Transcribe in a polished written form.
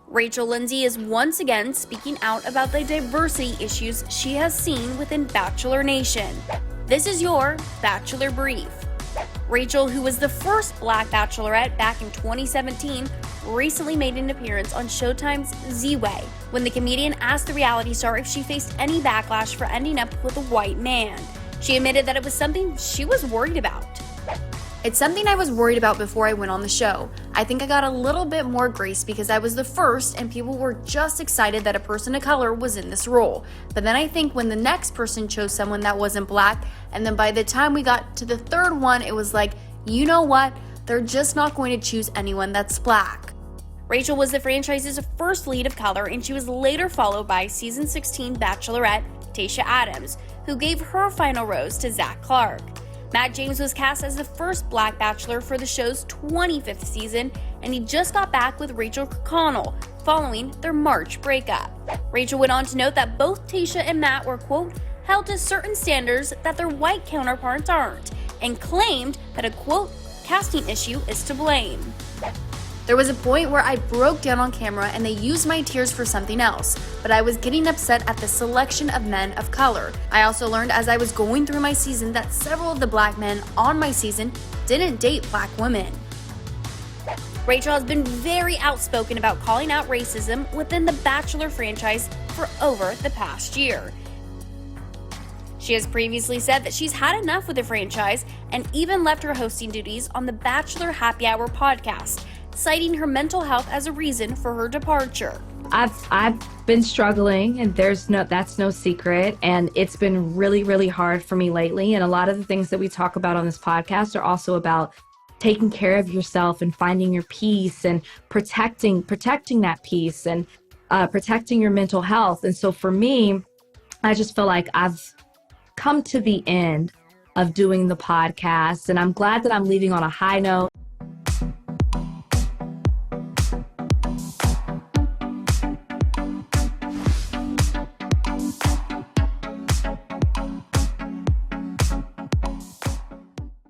Rachel Lindsay is once again speaking out about the diversity issues she has seen within Bachelor Nation. This is your Bachelor Brief. Rachel, who was the first Black Bachelorette back in 2017, recently made an appearance on Showtime's Ziwe when the comedian asked the reality star if she faced any backlash for ending up with a white man. She admitted that it was something she was worried about. It's something I was worried about before I went on the show. I think I got a little bit more grace because I was the first and people were just excited that a person of color was in this role. But then I think when the next person chose someone that wasn't black, and then by the time we got to the third one, it was like, you know what? They're just not going to choose anyone that's black. Rachel was the franchise's first lead of color, and she was later followed by season 16 Bachelorette Tayshia Adams, who gave her final rose to Zach Clark. Matt James was cast as the first Black Bachelor for the show's 25th season, and he just got back with Rachel Connell following their March breakup. Rachel went on to note that both Tayshia and Matt were, quote, held to certain standards that their white counterparts aren't, and claimed that a, quote, casting issue is to blame. There was a point where I broke down on camera and they used my tears for something else, but I was getting upset at the selection of men of color. I also learned as I was going through my season that several of the black men on my season didn't date black women. Rachel has been very outspoken about calling out racism within the Bachelor franchise for over the past year. She has previously said that she's had enough with the franchise and even left her hosting duties on the Bachelor Happy Hour podcast, citing her mental health as a reason for her departure. I've been struggling, and that's no secret, and it's been really hard for me lately. And a lot of the things that we talk about on this podcast are also about taking care of yourself and finding your peace and protecting that peace and protecting your mental health. And so for me, I just feel like I've come to the end of doing the podcast, and I'm glad that I'm leaving on a high note.